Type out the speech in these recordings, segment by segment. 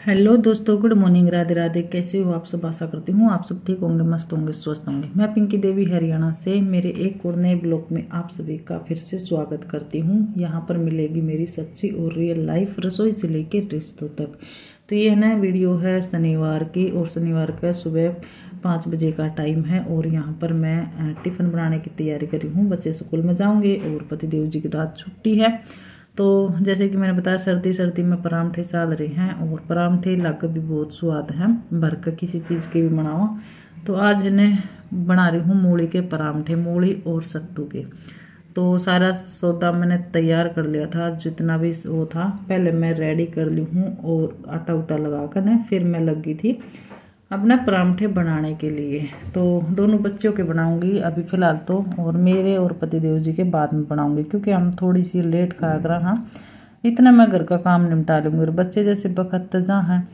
Hello दोस्तों, good morning, Radhe Radhe. कैसे हो आप सब? आशा करती हूँ आप सब ठीक होंगे, मस्त होंगे, स्वस्थ होंगे। मैं पिंकी देवी हरियाणा से मेरे एक और नए ब्लॉग में आप सभी का फिर से स्वागत करती हूँ। यहाँ पर मिलेगी मेरी सच्ची और रियल लाइफ, रसोई से लेके रिश्तों तक। तो ये नया वीडियो है शनिवार की, और शनिवार का सुबह 5 बजे का टाइम है। और यहाँ पर मैं टिफ़िन बनाने की तैयारी कर रही हूँ। बच्चे स्कूल में जाऊँगे और पतिदेव जी की रात छुट्टी है। तो जैसे कि मैंने बताया, सर्दी सर्दी में परांठे चल रहे हैं, और परांठे लग भी बहुत स्वाद हैं। भर कर किसी चीज़ के भी बनाओ। तो आज इन्हें बना रही हूँ मूली के परांठे, मूली और सत्तू के। तो सारा सौदा मैंने तैयार कर लिया था, जितना भी वो था पहले मैं रेडी कर ली हूँ। और आटा उटा लगा कर न फिर मैं लगी थी अपना परांठे बनाने के लिए। तो दोनों बच्चों के बनाऊंगी अभी फ़िलहाल तो, और मेरे और पतिदेव जी के बाद में बनाऊंगी, क्योंकि हम थोड़ी सी लेट खाया कर। हाँ, इतना मैं घर का काम निपटा लूँगी। और बच्चे जैसे बखत जहाँ हैं,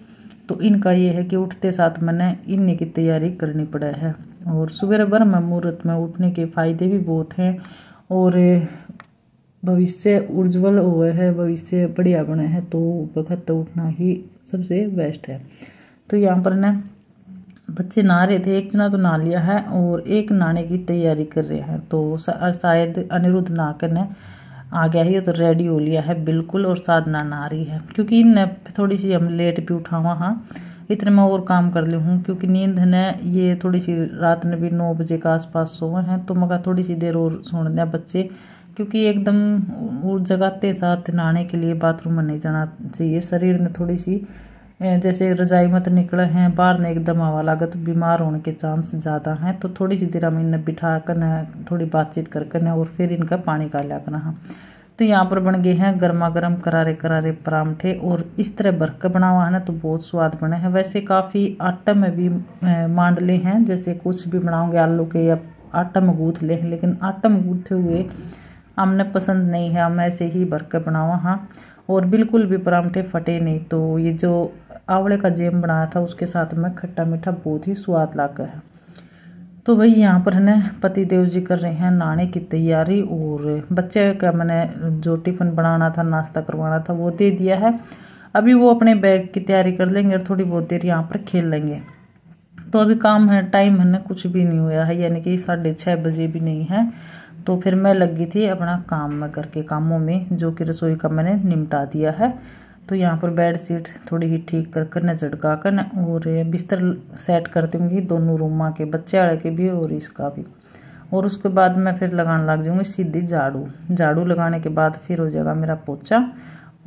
तो इनका ये है कि उठते साथ मैंने इन्हीं की तैयारी करनी पड़ा है। और सुबह ब्रह्म मुहूर्त में उठने के फ़ायदे भी बहुत हैं, और भविष्य उज्जवल हुआ है, भविष्य बढ़िया बना है। तो बखत उठना ही सबसे बेस्ट है। तो यहाँ पर ना बच्चे नहा रहे थे, एक जना तो नहा लिया है और एक नहाने की तैयारी कर रहे हैं। तो शायद अनिरुद्ध नहा कर ने आ गया ही, तो रेडी हो लिया है बिल्कुल। और साधना नहा रही है, क्योंकि इन थोड़ी सी हम लेट भी उठा हुआ। हाँ, इतने मैं और काम कर ली हूँ, क्योंकि नींद ने ये थोड़ी सी रात में भी 9 बजे के आसपास सोए हैं। तो मगर थोड़ी सी देर और सोने दें बच्चे, क्योंकि एकदम जगाते साथ नहाने के लिए बाथरूम में नहीं जाना चाहिए। शरीर ने थोड़ी सी जैसे रजाई मत निकले हैं बाहर ने एकदम हवा लगा, तो बीमार होने के चांस ज़्यादा हैं। तो थोड़ी सी देर हम इन्हें बिठा कर न थोड़ी बातचीत कर न और फिर इनका पानी का लिया करना। हाँ, तो यहाँ पर बन गए हैं गर्मा गर्म करारे करारे परांठे। और इस तरह भर कर बना हुआ है ना, तो बहुत स्वाद बने हैं। वैसे काफ़ी आटा में भी मांडले हैं, जैसे कुछ भी बनाओगे आलू के या आटा में गूँथ ले हैं, लेकिन आटा में गूँथे हुए हमने पसंद नहीं है, हम ऐसे ही भर कर बनावा। हाँ, और बिल्कुल भी परांठे फटे नहीं। तो ये जो आंवले का जैम बनाया था उसके साथ में खट्टा मीठा बहुत ही स्वाद लगा है। तो भाई यहाँ पर है ना पति देव जी कर रहे हैं नहाने की तैयारी। और बच्चे का मैंने जो टिफ़िन बनाना था, नाश्ता करवाना था, वो दे दिया है। अभी वो अपने बैग की तैयारी कर लेंगे और थोड़ी बहुत देर यहाँ पर खेल लेंगे। तो अभी काम है, टाइम है ना कुछ भी नहीं हुआ है, यानी कि 6:30 बजे भी नहीं है। तो फिर मैं लगी थी अपना काम में, घर के कामों में, जो कि रसोई का मैंने निपटा दिया है। तो यहाँ पर बेड शीट थोड़ी ही ठीक कर न झटका कर न, और बिस्तर सेट कर दूँगी दोनों रूमा के, बच्चे वाले के भी और इसका भी। और उसके बाद मैं फिर लगाने लग जाऊँगी सीधी झाड़ू। झाड़ू लगाने के बाद फिर हो जाएगा मेरा पोछा,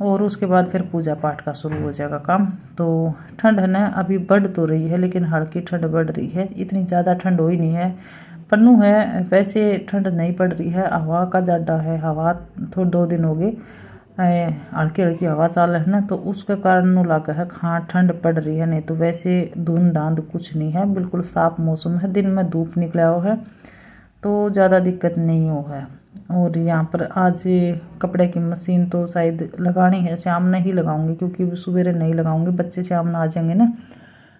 और उसके बाद फिर पूजा पाठ का शुरू हो जाएगा काम। तो ठंड है ना अभी बढ़ तो रही है, लेकिन हल्की ठंड बढ़ रही है, इतनी ज़्यादा ठंड हो ही नहीं है। पन्नू है, वैसे ठंड नहीं पड़ रही है, हवा का ज़्यादा है। हवा थोड़े 2 दिन हो गए हल्की हल्की हवा चाल है ना, तो उसके कारण लगा है हाँ ठंड पड़ रही है। नहीं तो वैसे धुंध धांध कुछ नहीं है, बिल्कुल साफ मौसम है। दिन में धूप निकला हुआ है, तो ज़्यादा दिक्कत नहीं हो है। और यहाँ पर आज कपड़े की मशीन तो शायद लगानी है, शाम नहीं लगाऊंगी, क्योंकि सवेरे नहीं लगाऊंगी, बच्चे शाम में आ जाएंगे ना।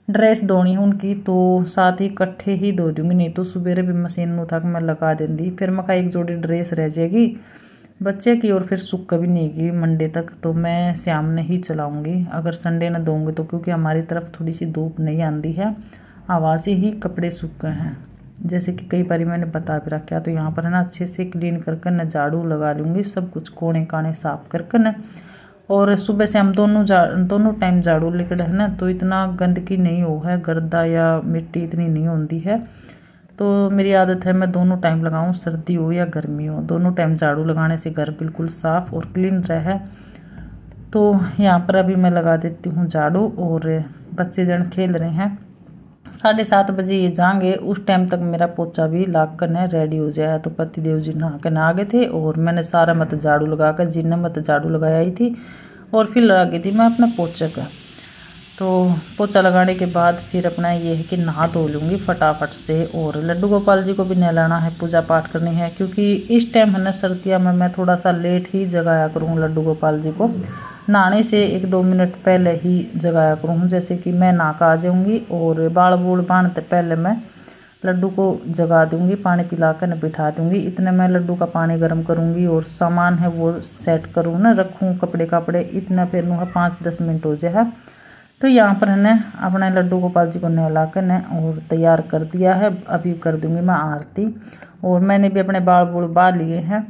ड्रेस धोनी है उनकी, तो साथ ही इकट्ठे ही धो दूँगी, नहीं तो सवेरे भी मशीन उठा के मैं लगा देंगी। फिर मैं एक जोड़ी ड्रेस रह जाएगी बच्चे की, और फिर सूख भी नहीं गई मंडे तक। तो मैं शाम ने ही चलाऊँगी, अगर संडे न दूँगी तो, क्योंकि हमारी तरफ थोड़ी सी धूप नहीं आती है, हवा से ही कपड़े सूख गए हैं, जैसे कि कई बार मैंने बता भी रखा। तो यहाँ पर है ना अच्छे से क्लीन कर न झाड़ू लगा लूँगी, सब कुछ कोने काने साफ कर न। और सुबह से हम दोनों टाइम झाड़ू लेकर है ना, तो इतना गंदगी नहीं हो है, गर्दा या मिट्टी इतनी नहीं होती है। तो मेरी आदत है मैं दोनों टाइम लगाऊं, सर्दी हो या गर्मी हो, दोनों टाइम झाड़ू लगाने से घर बिल्कुल साफ़ और क्लीन रहे। तो यहाँ पर अभी मैं लगा देती हूँ झाड़ू, और बच्चे जन खेल रहे हैं। 7:30 बजे ये जाएंगे, उस टाइम तक मेरा पोछा भी लाग कर न रेडी हो जाए। तो पति देव जी नहा के आ गए थे, और मैंने सारा मत झाड़ू लगा कर, जिन्हें मत झाड़ू लगाई आई थी, और फिर लगा गई थी मैं अपना पोछे का। तो पोछा लगाने के बाद फिर अपना ये है कि नहा धो लूँगी फटाफट से। और लड्डू गोपाल जी को भी नहलाना है, पूजा पाठ करनी है, क्योंकि इस टाइम है ना सर्दियों में मैं थोड़ा सा लेट ही जगाया करूँ लड्डू गोपाल जी को। नहाने से 1-2 मिनट पहले ही जगाया करूँ, जैसे कि मैं नहा कर आ जाऊँगी, और बाल बूढ़ बांधते पहले मैं लड्डू को जगा दूँगी, पानी पिला कर न बिठा दूँगी। इतने मैं लड्डू का पानी गर्म करूँगी, और सामान है वो सेट करूँ ना, रखूँ कपड़े इतना फिर 5-10 मिनट हो जाए। तो यहाँ पर है अपने लड्डू गोपाल जी को नहला कर और तैयार कर दिया है। अभी कर दूंगी मैं आरती। और मैंने भी अपने बाल बूल बाल लिए हैं,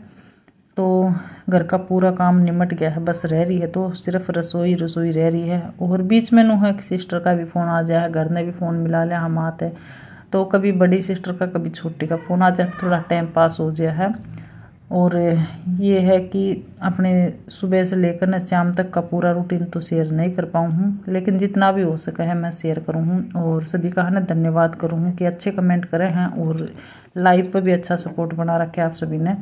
तो घर का पूरा काम निमट गया है, बस रह रही है तो सिर्फ रसोई रह रही है। और बीच में नू है सिस्टर का भी फ़ोन आ जाए, घर ने भी फ़ोन मिला लिया हम आते, तो कभी बड़ी सिस्टर का कभी छोटी का फ़ोन आ जाए, थोड़ा टाइम पास हो जाए है। और ये है कि अपने सुबह से लेकर न शाम तक का पूरा रूटीन तो शेयर नहीं कर पाऊँ हूँ, लेकिन जितना भी हो सका है मैं शेयर करूँ हूँ। और सभी का है ना धन्यवाद करूँ हूँ कि अच्छे कमेंट करे हैं और लाइव पर भी अच्छा सपोर्ट बना रखे आप सभी ने।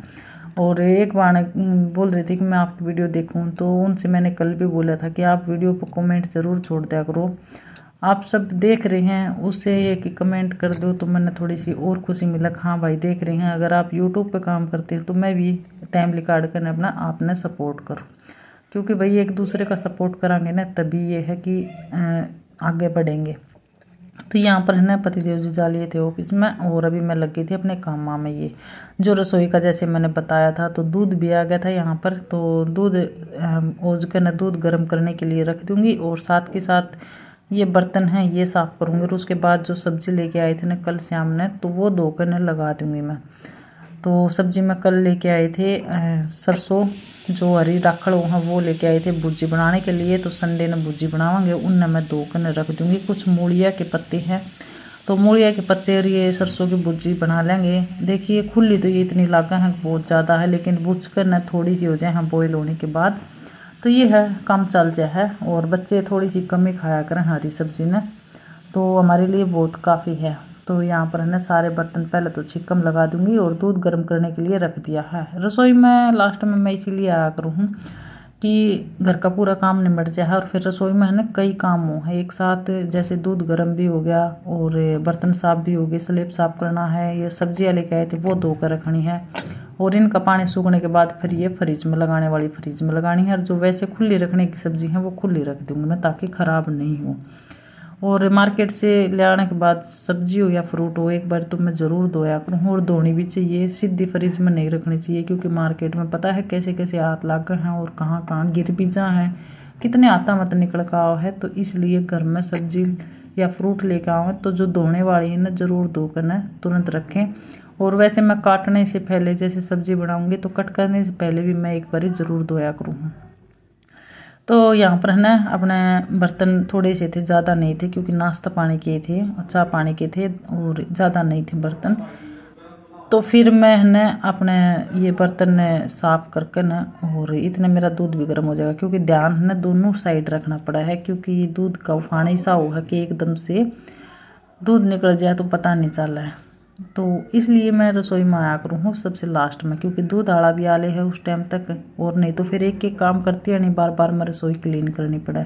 और एक बार बोल रही थी कि मैं आपकी वीडियो देखूं, तो उनसे मैंने कल भी बोला था कि आप वीडियो पर कमेंट ज़रूर छोड़ दिया करो। आप सब देख रहे हैं, उससे ये कि कमेंट कर दो तो मैंने थोड़ी सी और खुशी मिला, हाँ भाई देख रहे हैं। अगर आप यूट्यूब पे काम करते हैं तो मैं भी टाइम निकाल कर अपना आपने सपोर्ट करो, क्योंकि भाई एक दूसरे का सपोर्ट करांगे ना तभी ये है कि आगे बढ़ेंगे। तो यहाँ पर है ना पतिदेव जी जा लिए थे ऑफिस में और अभी मैं लग गई थी अपने काम में। ये जो रसोई का जैसे मैंने बताया था, तो दूध भी आ गया था यहाँ पर, तो दूध ओज कर ना दूध गर्म करने के लिए रख दूँगी। और साथ के साथ ये बर्तन हैं ये साफ़ करूँगी। और उसके बाद जो सब्ज़ी लेके आए थे ना कल शाम ने, तो वो धोकर ना लगा दूँगी मैं। तो सब्ज़ी में कल लेके आए थे सरसों, जो हरी राखड़ वहाँ वो लेके आए थे भुजी बनाने के लिए, तो संडे ने भुजी बनावांगे, उनने मैं धोकर रख दूँगी। कुछ मूलिया के पत्ते हैं, तो मूलिया के पत्ते और ये सरसों की भुजी बना लेंगे। देखिए खुली तो ये इतनी लागत है बहुत ज़्यादा है, लेकिन भुज कर ना थोड़ी सी हो जाए हाँ बॉयल होने के बाद, तो ये है काम चल जाए है। और बच्चे थोड़ी सी कम ही खाया करें हरी सब्जी ने, तो हमारे लिए बहुत काफ़ी है। तो यहाँ पर है ना सारे बर्तन पहले तो छिक्कम लगा दूंगी और दूध गर्म करने के लिए रख दिया है। रसोई में लास्ट में मैं इसीलिए आया करूँ कि घर का पूरा काम निपट जाए और फिर रसोई में है ना कई काम हो है एक साथ, जैसे दूध गर्म भी हो गया और बर्तन साफ भी हो गए, स्लेब साफ करना है, ये सब्जियाँ लेके आए थे वो धोकर रखनी है, और इनका पानी सूखने के बाद फिर ये फ्रिज में लगाने वाली फ्रिज में लगानी है। और जो वैसे खुली रखने की सब्जी है वो खुली रख दूँगी मैं ताकि ख़राब नहीं हो। और मार्केट से ले आने के बाद सब्जी हो या फ्रूट हो एक बार तो मैं ज़रूर धोया करूँ, और धोनी भी चाहिए, सीधी फ्रिज में नहीं रखनी चाहिए, क्योंकि मार्केट में पता है कैसे कैसे हाथ लग गए हैं और कहाँ कहाँ गिर भी जा हैं, कितने आता मत निकल का है। तो इसलिए घर में सब्जी या फ्रूट लेकर आवें तो जो धोने वाली है ना ज़रूर धोकर ना तुरंत रखें। और वैसे मैं काटने से पहले जैसे सब्जी बनाऊँगी तो कट करने से पहले भी मैं एक बार ज़रूर धोया करूँ। तो यहाँ पर है ना अपने बर्तन थोड़े से थे, ज़्यादा नहीं थे, क्योंकि नाश्ता पानी किए थे, चाय पानी के थे और ज़्यादा नहीं थे बर्तन। तो फिर मैं है ना अपने ये बर्तन साफ़ करके ना, और इतने मेरा दूध भी गर्म हो जाएगा, क्योंकि ध्यान है ना दोनों साइड रखना पड़ा है, क्योंकि दूध का उफान ऐसा हुआ है कि एकदम से दूध निकल जाए तो पता नहीं चल रहा है। तो इसलिए मैं रसोई में आया करूँ सबसे लास्ट में, क्योंकि दूध आड़ा भी आले है उस टाइम तक, और नहीं तो फिर एक एक काम करती है नहीं, बार बार मैं रसोई क्लीन करनी पड़े।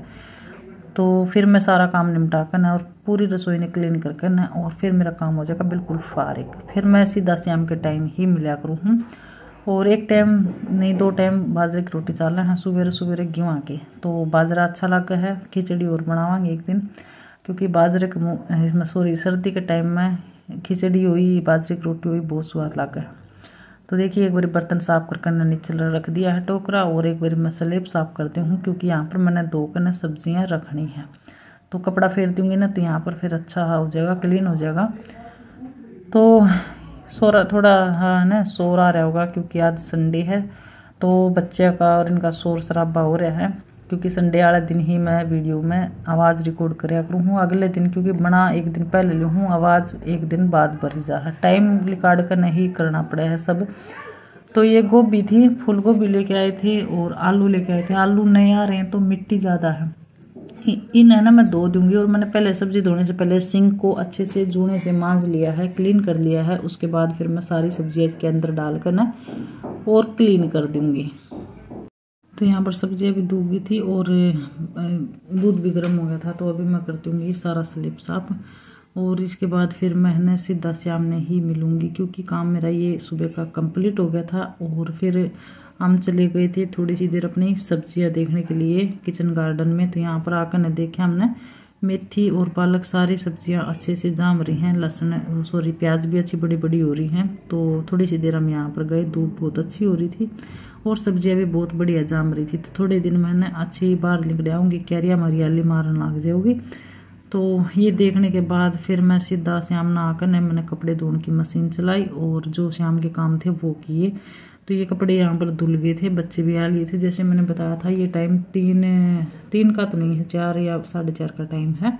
तो फिर मैं सारा काम निपटा कर ना और पूरी रसोई ने क्लीन करके ना, और फिर मेरा काम हो जाएगा बिल्कुल फारिग। फिर मैं सीधा शाम के टाइम ही मिला करूँ। और एक टाइम नहीं 2 टाइम बाजरे की रोटी चालना है, सवेरे सवेरे गेहूँ के, तो बाजरा अच्छा लगा है, खिचड़ी और बनावांगे एक दिन, क्योंकि बाजरे के सॉरी सर्दी के टाइम में खिचड़ी हुई बाजरे की रोटी हुई बहुत स्वाद लगा है। तो देखिए एक बार बर्तन साफ करके नीचे रख दिया है टोकरा, और एक बार मैं स्लेब साफ करती हूँ, क्योंकि यहाँ पर मैंने धोकर सब्जियाँ रखनी है। तो कपड़ा फेर दूँगी ना तो यहाँ पर फिर अच्छा हो जाएगा, क्लीन हो जाएगा। तो सोरा थोड़ा हाँ ना शोर आ रहा होगा, क्योंकि आज संडे है, तो बच्चे का और इनका शोर शराबा हो रहा है, क्योंकि संडे वाले दिन ही मैं वीडियो में आवाज़ रिकॉर्ड कराया करूँ। अगले दिन क्योंकि बना एक दिन पहले लूँ, आवाज़ एक दिन बाद भरी जा है, टाइम रिकॉर्ड कर नहीं करना पड़ा है सब। तो ये गोभी थी, फूल गोभी लेके आए थे और आलू लेके आए थे। आलू नहीं आ रहे हैं तो मिट्टी ज़्यादा है, इन है ना मैं धो दूँगी। और मैंने पहले सब्जी धोने से पहले सिंक को अच्छे से जूने से मांज लिया है, क्लीन कर लिया है। उसके बाद फिर मैं सारी सब्जियाँ इसके अंदर डालकर ना और क्लीन कर दूँगी। तो यहाँ पर सब्जियाँ भी दूंगी थी और दूध भी गर्म हो गया था, तो अभी मैं करती हूँ ये सारा स्लेब साफ। और इसके बाद फिर मैं सीधा शाम में ही मिलूँगी, क्योंकि काम मेरा ये सुबह का कंप्लीट हो गया था। और फिर हम चले गए थे थोड़ी सी देर अपनी सब्जियाँ देखने के लिए किचन गार्डन में। तो यहाँ पर आकर ने देखे हमने मेथी और पालक सारी सब्जियां अच्छे से जाम रही हैं। लहसुन प्याज भी अच्छी बड़ी बड़ी हो रही हैं। तो थोड़ी सी देर हम यहाँ पर गए, धूप बहुत अच्छी हो रही थी और सब्जियां भी बहुत बढ़िया जाम रही थी। तो थोड़े दिन मैंने अच्छी बाहर निकल आऊँगी, क्यारियाँ हरियाली मारने लग जाऊँगी। तो ये देखने के बाद फिर मैं सीधा शाम नहा कर मैंने कपड़े धोने की मशीन चलाई और जो शाम के काम थे वो किए। तो ये कपड़े यहाँ पर धुल गए थे, बच्चे भी आ लिए थे। जैसे मैंने बताया था ये टाइम तीन का तो नहीं है, 4 या 4:30 का टाइम है।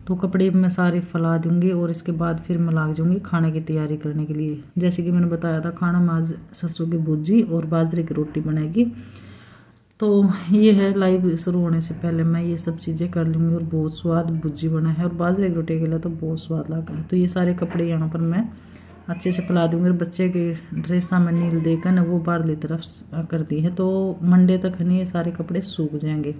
तो कपड़े मैं सारे फैला दूंगी और इसके बाद फिर मैं लग जाऊंगी खाने की तैयारी करने के लिए। जैसे कि मैंने बताया था खाना में आज सरसों की भुर्जी और बाजरे की रोटी बनेगी। तो ये है, लाइव शुरू होने से पहले मैं ये सब चीज़ें कर लूँगी और बहुत स्वाद भुर्जी बना है और बाजरे की रोटी के लिए तो बहुत स्वाद लगा है। तो ये सारे कपड़े यहाँ पर मैं अच्छे से फैला दूंगी। और बच्चे की ड्रेसा में नील देकर ना वो बाहरली तरफ कर दी है, तो मंडे तक है ना ये सारे कपड़े सूख जाएंगे।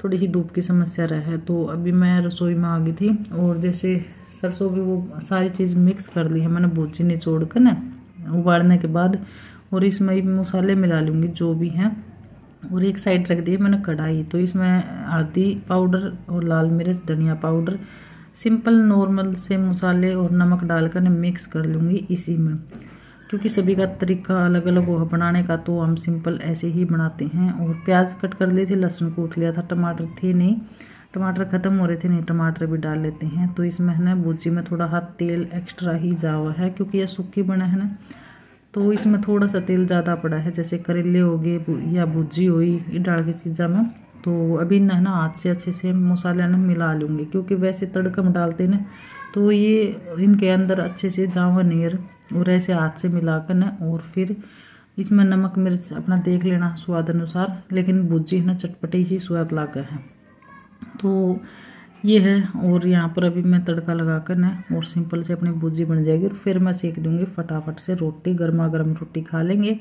थोड़ी सी धूप की समस्या रहे। तो अभी मैं रसोई में आ गई थी और जैसे सरसों की वो सारी चीज़ मिक्स कर ली है मैंने भुर्जी निचोड़ कर ना उबालने के बाद, और इसमें मसाले मिला लूँगी जो भी हैं। और एक साइड रख दी मैंने कढ़ाई, तो इसमें हल्दी पाउडर और लाल मिर्च धनिया पाउडर सिंपल नॉर्मल से मसाले और नमक डालकर मैं मिक्स कर लूँगी इसी में, क्योंकि सभी का तरीका अलग अलग हो बनाने का। तो हम सिंपल ऐसे ही बनाते हैं। और प्याज कट कर लिए थे, लहसुन कूट लिया था, टमाटर थे नहीं, टमाटर ख़त्म हो रहे थे, नहीं टमाटर भी डाल लेते हैं। तो इसमें है ना भुर्जी में थोड़ा हाथ तेल एक्स्ट्रा ही जावा है, क्योंकि यह सूखी बना है ना, तो इसमें थोड़ा सा तेल ज़्यादा पड़ा है। जैसे करेले हो गए या भुर्जी हुई ये डाल के चीज़ा में। तो अभी ना हाथ से अच्छे से मसाले ना मिला लूँगी, क्योंकि वैसे तड़का में डालते ना तो ये इनके अंदर अच्छे से जावा नीर, और ऐसे हाथ से मिलाकर ना और फिर इसमें नमक मिर्च अपना देख लेना स्वाद अनुसार। लेकिन भुर्जी ना चटपटी सी स्वाद लगा है। तो ये है। और यहाँ पर अभी मैं तड़का लगा कर ना और सिंपल से अपनी भुर्जी बन जाएगी। और फिर मैं सेक दूँगी फटाफट से रोटी, गर्मा गर्म रोटी खा लेंगे।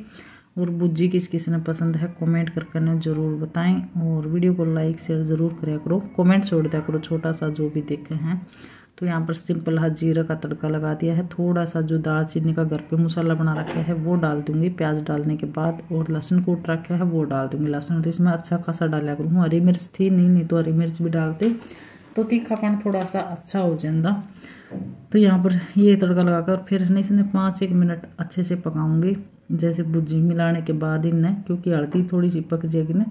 और भुर्जी किस किस ने पसंद है कमेंट करके ना ज़रूर बताएं। और वीडियो को लाइक शेयर ज़रूर करा करो, कमेंट छोड़ दिया करो छोटा सा जो भी देखे हैं। तो यहाँ पर सिंपल जीरा का तड़का लगा दिया है। थोड़ा सा जो दालचीनी का घर पे मसाला बना रखा है वो डाल दूंगी प्याज डालने के बाद, और लहसुन कूट रखा है वो डाल दूंगी। लहसुन तो इसमें अच्छा खासा डाला करूँ, हरी मिर्च थी नहीं तो हरी मिर्च भी डालते तो तीखापन थोड़ा सा अच्छा हो जाता। तो यहाँ पर ये तड़का लगाकर फिर इसने 5-1 मिनट अच्छे से पकाऊंगी। जैसे भुर्जी मिलाने के बाद इन्हें, क्योंकि हल्दी थोड़ी सी पक जाएगी ना,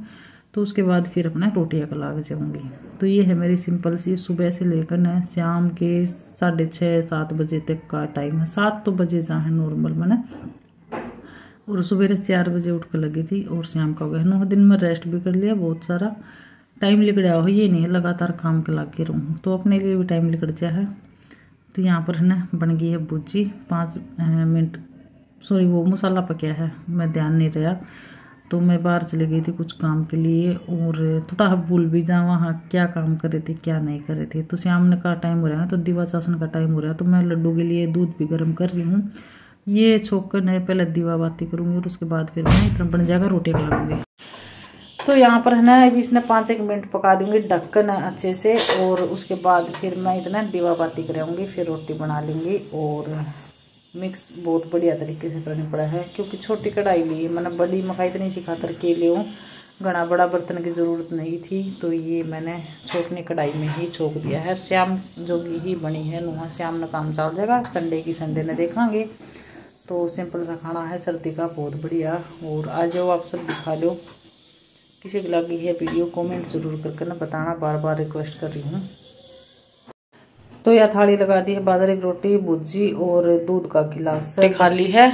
तो उसके बाद फिर अपना रोटियाँ लग जाऊँगी। तो ये है मेरी सिंपल सी सुबह से लेकर ना शाम के 6:30-7 बजे तक का टाइम है। 7 तो बजे जहाँ है नॉर्मल में ना, और सुबह 4 बजे उठ कर लगी थी और शाम का हो गया 9 दिन में रेस्ट भी कर लिया। बहुत सारा टाइम निकला हो, ये नहीं है लगातार काम के लग के रहूँ, तो अपने लिए भी टाइम निकल जाए है। तो यहाँ पर है ना बन गई है भुर्जी। 5 मिनट वो मसाला पका है, मैं ध्यान नहीं रहा। तो मैं बाहर चली गई थी कुछ काम के लिए और थोड़ा भूल भी जाऊँ वहाँ क्या काम कर रहे थे क्या नहीं कर रहे थे। तो शाम का टाइम हो रहा है ना, तो दीवा चासन का टाइम हो रहा है। तो मैं लड्डू के लिए दूध भी गर्म कर रही हूँ। ये छोक कर नहीं पहले दीवा बाती करूँगी और उसके बाद फिर मैं इतना बन जाएगा रोटियाँ लगाऊंगी। तो यहाँ पर है ना अभी इसने 5-1 मिनट पका दूंगी ढक्कन अच्छे से, और उसके बाद फिर मैं इतना दीवा बाती कराऊंगी, फिर रोटी बना लेंगी। और मिक्स बहुत बढ़िया तरीके से करना पड़ा है, क्योंकि छोटी कढ़ाई ली मैंने, बड़ी मकाई इतनी सी खातर के लिए हूँ, घना बड़ा बर्तन की ज़रूरत नहीं थी। तो ये मैंने छोटी कढ़ाई में ही छोक दिया है। शाम जोगी ही बनी है नुआ, शाम में काम चल जाएगा, संडे की संडे ने देखेंगे। तो सिंपल सा खाना है सर्दी का, बहुत बढ़िया। और आ जाओ आप सब दिखा लो, किसी को लगी है वीडियो कमेंट जरूर करके ना बताना, बार बार रिक्वेस्ट कर रही हूँ। तो यह थाली लगा दी है, बाजरे की रोटी भुर्जी और दूध का गिलास खाली है।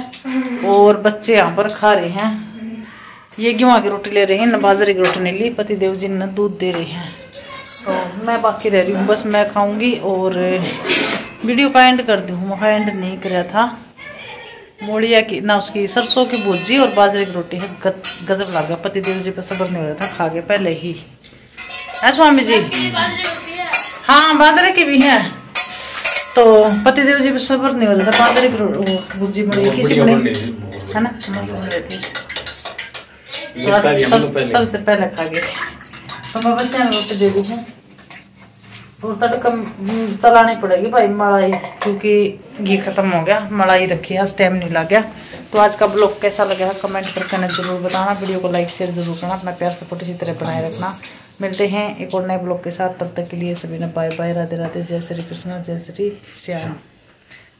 और बच्चे यहाँ पर खा रहे हैं, ये गेहूं की रोटी ले रहे हैं, बाजरे की रोटी नहीं ली, पति देव जी ने दूध दे रहे हैं। तो मैं बाकी रह रही हूँ, बस मैं खाऊंगी और वीडियो का एंड कर दी हूँ। एंड नहीं कराया था, मोड़िया की ना उसकी सरसों की भुर्जी और बाजरे की रोटी है, गजब लग गया। पति देव जी पे सब्र नहीं हो रहा था, खा के पहले ही है स्वामी जी। हाँ बाजरे की भी है, तो पति देव जी पे सब्र नहीं हो रहा था, बाजरे की भुर्जी बनी किसी बनी है ना, सबसे पहले खा गए। तो मैं बच्चे रोटी दे दी है और तड़का चलानी पड़ेगी भाई मलाई, क्योंकि घी खत्म हो गया, मलाई रखी है, टाइम नहीं लग गया। तो आज का ब्लॉग कैसा लगा है कमेंट करके ना जरूर बताना। वीडियो को लाइक शेयर जरूर करना, अपना प्यार सपोर्ट इसी तरह बनाए रखना। मिलते हैं एक और नए ब्लॉग के साथ। तब तक के लिए सभी ने बाय बाय, राधे राधे, जय श्री कृष्ण, जय श्री श्याम,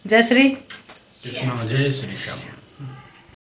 जय श्री कृष्ण, जय श्री श्याम।